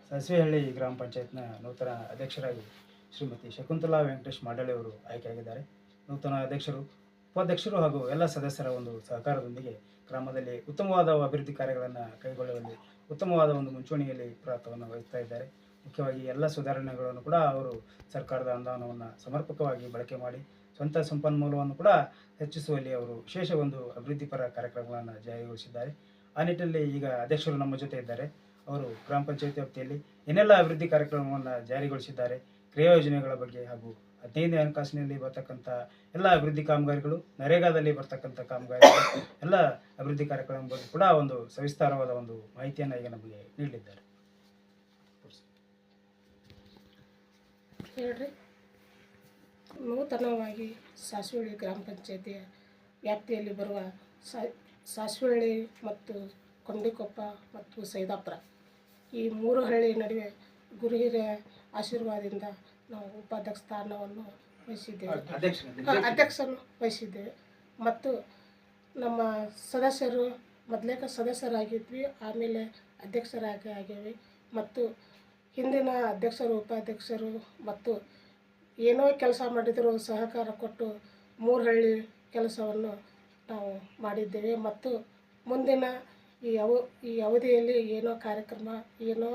ಸಸಿಹಳ್ಳಿ ಗ್ರಾಮ ಪಂಚಾಯತ್ನ ನೂತನ ಅಧ್ಯಕ್ಷರಾಗಿ ಶ್ರೀಮತಿ ಶಕುಂತಲಾ ವೆಂಕಟೇಶ್ ಮಾಡಳ್ಳಿ ಅವರು ಆಯ್ಕೆಯಾಗಿದ್ದಾರೆ. ನೂತನ ಅಧ್ಯಕ್ಷರು, ಉಪಾಧ್ಯಕ್ಷರು ಹಾಗೂ ಎಲ್ಲ ಸದಸ್ಯರ ಒಂದು ಸಹಕಾರದೊಂದಿಗೆ ಗ್ರಾಮದಲ್ಲಿ ಉತ್ತಮವಾದ ಅಭಿವೃದ್ಧಿ ಕಾರ್ಯಗಳನ್ನು ಕೈಗೊಳ್ಳುವಲ್ಲಿ ಉತ್ತಮವಾದ ಒಂದು ಮುಂಚೂಣಿಯಲ್ಲಿ ಪಾತ್ರವನ್ನು ವಹಿಸ್ತಾ ಇದ್ದಾರೆ. ಮುಖ್ಯವಾಗಿ ಎಲ್ಲ ಸುಧಾರಣೆಗಳನ್ನು ಕೂಡ ಅವರು ಸರ್ಕಾರದ ಅನುದಾನವನ್ನು ಸಮರ್ಪಕವಾಗಿ ಬಳಕೆ ಮಾಡಿ ಸ್ವಂತ ಸಂಪನ್ಮೂಲವನ್ನು ಕೂಡ ಹೆಚ್ಚಿಸುವಲ್ಲಿ ಅವರು ವಿಶೇಷ ಒಂದು ಅಭಿವೃದ್ಧಿಪರ ಕಾರ್ಯಕ್ರಮಗಳನ್ನು ಜಾರಿಗೊಳಿಸಿದ್ದಾರೆ. ಆ ನಿಟ್ಟಿನಲ್ಲಿ ಈಗ ಅಧ್ಯಕ್ಷರು ನಮ್ಮ ಜೊತೆ ಇದ್ದಾರೆ. ಅವರು ಗ್ರಾಮ ಪಂಚಾಯತಿ ವ್ಯಾಪ್ತಿಯಲ್ಲಿ ಏನೆಲ್ಲ ಅಭಿವೃದ್ಧಿ ಕಾರ್ಯಕ್ರಮವನ್ನು ಜಾರಿಗೊಳಿಸಿದ್ದಾರೆ, ಕ್ರಿಯಾ ಯೋಜನೆಗಳ ಬಗ್ಗೆ ಹಾಗೂ 15ನೇ ಹಣಕಾಸಿನಲ್ಲಿ ಬರ್ತಕ್ಕಂಥ ಎಲ್ಲ ಅಭಿವೃದ್ಧಿ ಕಾಮಗಾರಿಗಳು, ನರೇಗಾದಲ್ಲಿ ಬರ್ತಕ್ಕಂಥ ಕಾಮಗಾರಿಗಳು, ಎಲ್ಲ ಅಭಿವೃದ್ಧಿ ಕಾರ್ಯಕ್ರಮ ಬಗ್ಗೆ ಕೂಡ ಒಂದು ಸವಿಸ್ತಾರವಾದ ಒಂದು ಮಾಹಿತಿಯನ್ನು ಈಗ ನಮಗೆ ನೀಡಲಿದ್ದಾರೆ. ಹೇಳ್ರಿ. ನೂತನವಾಗಿ ಸಾಸ್ವಳ್ಳಿ ಗ್ರಾಮ ಪಂಚಾಯತಿಯ ವ್ಯಾಪ್ತಿಯಲ್ಲಿ ಬರುವ ಸಾಸ್ವಳ್ಳಿ ಮತ್ತು ಕೊಂಡಿಕೊಪ್ಪ ಮತ್ತು ಸೈದಾಪುರ ಈ 3 ಹಳ್ಳಿ ನಡುವೆ ಗುರುಹಿರಿಯ ಆಶೀರ್ವಾದದಿಂದ ನಾವು ಉಪಾಧ್ಯಕ್ಷ ಸ್ಥಾನವನ್ನು ವಹಿಸಿದ್ದೇವೆ, ಅಧ್ಯಕ್ಷರನ್ನು ವಹಿಸಿದ್ದೇವೆ. ಮತ್ತು ನಮ್ಮ ಸದಸ್ಯರು ಮೊದಲೇಕ ಸದಸ್ಯರಾಗಿದ್ವಿ, ಆಮೇಲೆ ಅಧ್ಯಕ್ಷರಾಗಿ ಆಗ್ಯಾವೆ. ಮತ್ತು ಹಿಂದಿನ ಅಧ್ಯಕ್ಷರು, ಉಪಾಧ್ಯಕ್ಷರು ಮತ್ತು ಏನೋ ಕೆಲಸ ಮಾಡಿದರೂ ಸಹಕಾರ ಕೊಟ್ಟು 3 ಹಳ್ಳಿ ಕೆಲಸವನ್ನು ನಾವು ಮಾಡಿದ್ದೇವೆ. ಮತ್ತು ಮುಂದಿನ ಈ ಅವಧಿಯಲ್ಲಿ ಏನೋ ಕಾರ್ಯಕ್ರಮ, ಏನೋ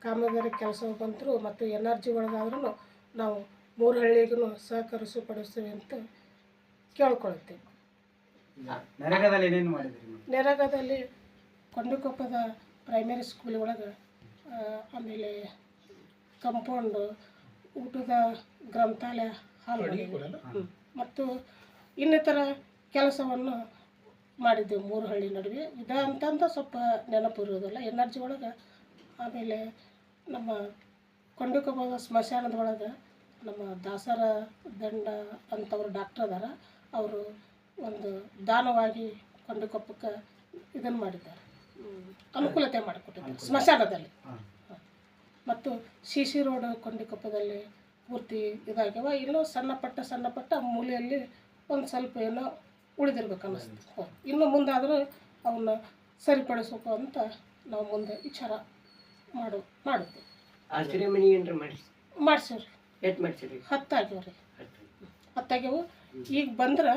ಕಾಮಗಾರಿ ಕೆಲಸ ಬಂದರೂ ಮತ್ತು ಎನರ್ಜಿ ಒಳಗಾದ್ರೂ ನಾವು 3 ಹಳ್ಳಿಗೂ ಸಹಕರಿಸಪಡಿಸ್ತೇವೆ ಅಂತ ಕೇಳ್ಕೊಳ್ತೇವೆ. ನರೇಗಾದಲ್ಲಿ ಏನೇನು ಮಾಡಿದ್ರಿ? ನರೇಗಾದಲ್ಲಿ ಕೊಂಡಿಕೊಪ್ಪದ ಪ್ರೈಮರಿ ಸ್ಕೂಲ್ ಒಳಗೆ, ಆಮೇಲೆ ಕಂಪೌಂಡು, ಊಟದ ಗ್ರಂಥಾಲಯ ಹಾಲ್ ಮತ್ತು ಇನ್ನಿತರ ಕೆಲಸವನ್ನು ಮಾಡಿದ್ದೆವು 3 ಹಳ್ಳಿ ನಡುವೆ. ಅಂತಂದ ಸ್ವಲ್ಪ ನೆನಪು ಇರೋದಿಲ್ಲ. ಎನರ್ಜಿ ಒಳಗೆ, ಆಮೇಲೆ ನಮ್ಮ ಕೊಂಡಿಕೊಪ್ಪದ ಸ್ಮಶಾನದ ಒಳಗೆ ನಮ್ಮ ದಾಸರ ದಂಡ ಅಂತವ್ರು ಡಾಕ್ಟರ್ ಅದಾರ. ಅವರು ಒಂದು ದಾನವಾಗಿ ಕೊಂಡಿಕೊಪ್ಪಕ್ಕೆ ಇದನ್ನು ಮಾಡಿದ್ದಾರೆ, ಅನುಕೂಲತೆ ಮಾಡಿಕೊಟ್ಟಿದ್ದಾರೆ ಸ್ಮಶಾನದಲ್ಲಿ. ಮತ್ತು CC ರೋಡ್ ಕೊಂಡಿಕೊಪ್ಪದಲ್ಲಿ ಪೂರ್ತಿ ಇದಾಗ್ಯಾವ. ಇನ್ನೂ ಸಣ್ಣ ಪಟ್ಟ ಮೂಲೆಯಲ್ಲಿ ಒಂದು ಸ್ವಲ್ಪ ಏನೋ ಉಳಿದಿರ್ಬೇಕು ಅನ್ನಿಸ್ತು. ಇನ್ನು ಮುಂದಾದರೂ ಅವನ್ನ ಸರಿಪಡಿಸ್ಬೇಕು ಅಂತ ನಾವು ಮುಂದೆ ವಿಚಾರ ಮಾಡುತ್ತೇವೆ. ಆಶ್ರಯ ಮನೆ ಏನ್ರ ಮಾಡಿಸಿವ್ರಿ. ಎಷ್ಟು ಮಾಡಿಸಿರಿ? 10 ಆಗ್ಯಾವ್ರಿ. 10 ಆಗ್ಯಾವು. ಈಗ ಬಂದ್ರೆ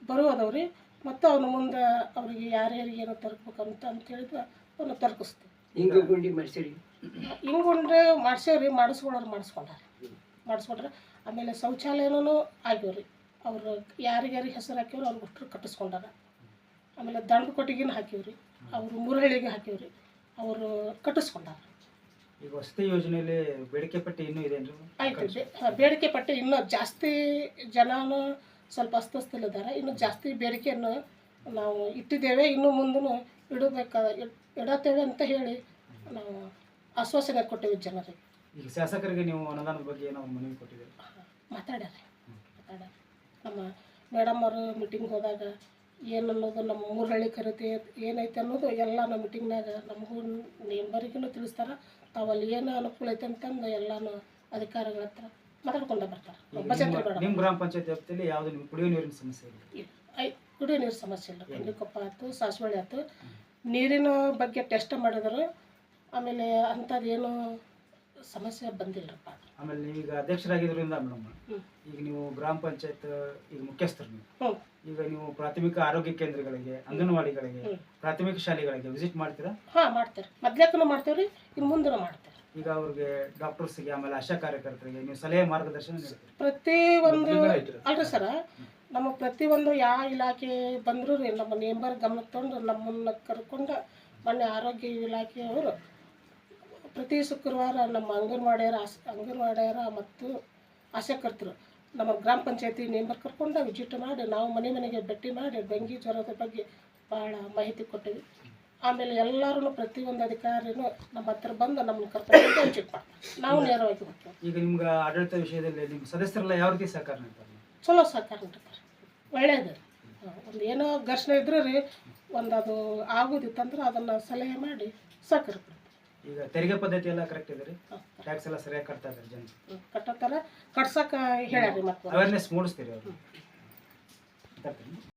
ಬರುವುದವ್ರಿ. ಮತ್ತು ಅವನು ಮುಂದೆ ಅವ್ರಿಗೆ ಯಾರ್ಯಾರಿಗೆ ಏನೋ ತರ್ಬೇಕಂತ ಹೇಳಿದ್ರೆ ಅವನ್ನ ತರ್ಕಿಸ್ತೀವಿ. ಹಿಂಗೆ ಗುಂಡಿ ಮಾಡಿಸಿರಿ? ಹಿಂಗುಂಡ್ರೆ ಮಾಡ್ಸೇವ್ರಿ. ಮಾಡಿಸ್ಕೊಂಡ್ರೆ ಆಮೇಲೆ ಶೌಚಾಲಯನೂ ಆಗ್ಯಾವ್ರಿ. ಅವರು ಯಾರಿಗಾರಿಗೆ ಹೆಸರು ಹಾಕಿವ್ರಿ ಅವ್ರಿಗೆ ಅಷ್ಟು ಕಟ್ಟಿಸ್ಕೊಂಡಾರ. ಆಮೇಲೆ ದಂಡ ಕೊಟ್ಟಿಗೆನ ಹಾಕಿವ್ರಿ, ಅವರು 3 ಹಳ್ಳಿಗೆ ಹಾಕಿವ್ರಿ, ಅವರು ಕಟ್ಟಿಸ್ಕೊಂಡಾರ. ಈಗ ವಸತಿ ಯೋಜನೆಯಲ್ಲಿ ಬೇಡಿಕೆ ಪಟ್ಟಿ ಇನ್ನೂ ಇದೆ ಅಂದ್ರೆ ಆಯ್ತು ರೀ. ಬೇಡಿಕೆ ಪಟ್ಟಿ ಇನ್ನೂ ಜಾಸ್ತಿ ಜನನು ಸ್ವಲ್ಪ ಅಸ್ತಸ್ಥಿದ್ದಾರೆ. ಇನ್ನೂ ಜಾಸ್ತಿ ಬೇಡಿಕೆಯನ್ನು ನಾವು ಇಟ್ಟಿದ್ದೇವೆ. ಇನ್ನು ಮುಂದೂ ಇಡತ್ತೇವೆ ಅಂತ ಹೇಳಿ ನಾವು ಆಶ್ವಾಸನೆ ಕೊಟ್ಟೇವೆ ಜನರಿಗೆ. ಈಗ ಶಾಸಕರಿಗೆ ನೀವು ಅನುದಾನದ ಬಗ್ಗೆ ನಾವು ಮನವಿ ಕೊಟ್ಟಿದ್ದೀವಿ? ಮಾತಾಡ್ಯಾರ. ನಮ್ಮ ಮೇಡಮ್ ಅವರು ಮೀಟಿಂಗ್ ಹೋದಾಗ ಏನು ಅನ್ನೋದು, ನಮ್ಮ 3 ಹಳ್ಳಿ ಕರಿತೆ ಏನೈತೆ ಅನ್ನೋದು ಎಲ್ಲ ನಮ್ಮ ಮೀಟಿಂಗ್ನಾಗ ನಮಗೂ ಮೆಂಬರಿಗೂ ತಿಳಿಸ್ತಾರೆ. ತಾವಲ್ಲಿ ಏನು ಅನುಕೂಲ ಐತೆ ಅಂತಂದು ಎಲ್ಲನೂ ಅಧಿಕಾರಿಗಳ ಹತ್ರ ಮಾತಾಡ್ಕೊಂಡು ಬರ್ತಾರೆ. ನಿಮ್ಮ ಗ್ರಾಮ ಪಂಚಾಯತ್ ವ್ಯಾಪ್ತಿಯಲ್ಲಿ ಯಾವುದು ನಿಮ್ಮ ಕುಡಿಯೋ ನೀರಿನ ಸಮಸ್ಯೆ ಇಲ್ಲ? ಕುಡಿಯೋ ನೀರು ಸಮಸ್ಯೆ ಇಲ್ಲ. ಕೊಂಡಿಕೊಪ್ಪ ಆಯ್ತು, ಸಾಸ್ವಳ್ಳಿ ಆಯ್ತು. ನೀರಿನ ಬಗ್ಗೆ ಟೆಸ್ಟ್ ಮಾಡಿದ್ರು, ಆಮೇಲೆ ಅಂಥದ್ದೇನು ಸಮಸ್ಯೆ ಬಂದಿಲ್ಲರಪ್ಪ. ಆಮೇಲೆ ನೀವೀಗ ಅಧ್ಯಕ್ಷರಾಗಿದ್ದರಿಂದ ಮೇಡಮ್, ಈಗ ನೀವು ಗ್ರಾಮ ಪಂಚಾಯತ್ ಈಗ ಮುಖ್ಯಸ್ಥರು ನೀವು, ಈಗ ನೀವು ಪ್ರಾಥಮಿಕ ಆರೋಗ್ಯ ಕೇಂದ್ರಗಳಿಗೆ, ಅಂಗನವಾಡಿಗಳಿಗೆ, ಪ್ರಾಥಮಿಕ ಶಾಲೆಗಳಿಗೆ ವಿಸಿಟ್ ಮಾಡ್ತೀರಾ? ಮಾಡ್ತಾರೆ. ಮೊದ್ಲೇಕೂ ಮಾಡ್ತೇವ್ರಿ, ಇನ್ನು ಮುಂದೆ ಮಾಡ್ತಾರೆ. ಈಗ ಅವ್ರಿಗೆ ಡಾಕ್ಟರ್ಸ್ಗೆ, ಆಮೇಲೆ ಆಶಾ ಕಾರ್ಯಕರ್ತರಿಗೆ ನೀವು ಸಲಹೆ ಮಾರ್ಗದರ್ಶನ ನೀಡ್ತೀರಿ? ಪ್ರತಿಯೊಂದು ಅಲ್ರಿ ಸರ, ನಮ್ಮ ಪ್ರತಿಯೊಂದು ಯಾವ ಇಲಾಖೆ ಬಂದರೂ ರೀ ನಮ್ಮ ನೇಂಬರ್ ಗಮನಕ್ಕೆ ತಗೊಂಡು ನಮ್ಮನ್ನು ಕರ್ಕೊಂಡು ಮೊನ್ನೆ ಆರೋಗ್ಯ ಇಲಾಖೆಯವರು ಪ್ರತಿ ಶುಕ್ರವಾರ ನಮ್ಮ ಅಂಗನವಾಡಿಯರ ಮತ್ತು ಆಶಾಕರ್ತರು ನಮ್ಮ ಗ್ರಾಮ ಪಂಚಾಯತಿ ನೇಂಬರ್ ಕರ್ಕೊಂಡು ವಿಸಿಟ್ ಮಾಡಿ ನಾವು ಮನೆಗೆ ಭೇಟಿ ಮಾಡಿ ಡೆಂಗಿ ಜ್ವರದ ಬಗ್ಗೆ ಭಾಳ ಮಾಹಿತಿ ಕೊಟ್ಟಿವಿ. ಆಮೇಲೆ ಎಲ್ಲರೂ ಪ್ರತಿಯೊಂದು ಅಧಿಕಾರಿನೂ ನಮ್ಮ ಹತ್ರ ಬಂದು ನಮ್ಮನ್ನು ಕರ್ಕೊಂಡು ವಿಸಿಟ್ ಮಾಡ್ತಾರೆ. ನಾವು ನೇರವಾಗಿ ಹೋಗ್ತೇವೆ. ಈಗ ನಿಮ್ಗೆ ಆಡಳಿತ ವಿಷಯದಲ್ಲಿ ನಿಮ್ಮ ಸದಸ್ಯರೆಲ್ಲ ಯಾವ ರೀತಿ ಸಹಕಾರ ನೀಡ್ತಾರೆ? ಚಲೋ ಸಹಕಾರ ನೀಡ್ತಾರೆ, ಒಳ್ಳೆಯದು. ಒಂದು ಏನೋ ಘರ್ಷಣೆ ಇದ್ರೆ ರೀ, ಒಂದು ಅದು ಆಗೋದಿತ್ತಂದ್ರೆ ಅದನ್ನು ಸಲಹೆ ಮಾಡಿ ಸಹಕಾರ ಕೊಡ್ತಾರೆ. ಈಗ ತೆರಿಗೆ ಪದ್ಧತಿ ಎಲ್ಲ ಕರೆಕ್ಟ್ ಇದೆ ರೀ? ಟ್ಯಾಕ್ಸ್ ಎಲ್ಲ ಸರಿಯಾಗಿ ಕಟ್ತಾ ಇದ್ದಾರೆ ಜನ? ಕಟ್ಟತ್ತಾರ, ಕಟ್ಸಕ್ಕೆ ಹೇಳ್ಯಾರಿ. ಮತ್ತು ಅವೇರ್ನೆಸ್ ಮೂಡಿಸ್ತೀರಿ ಅವರು?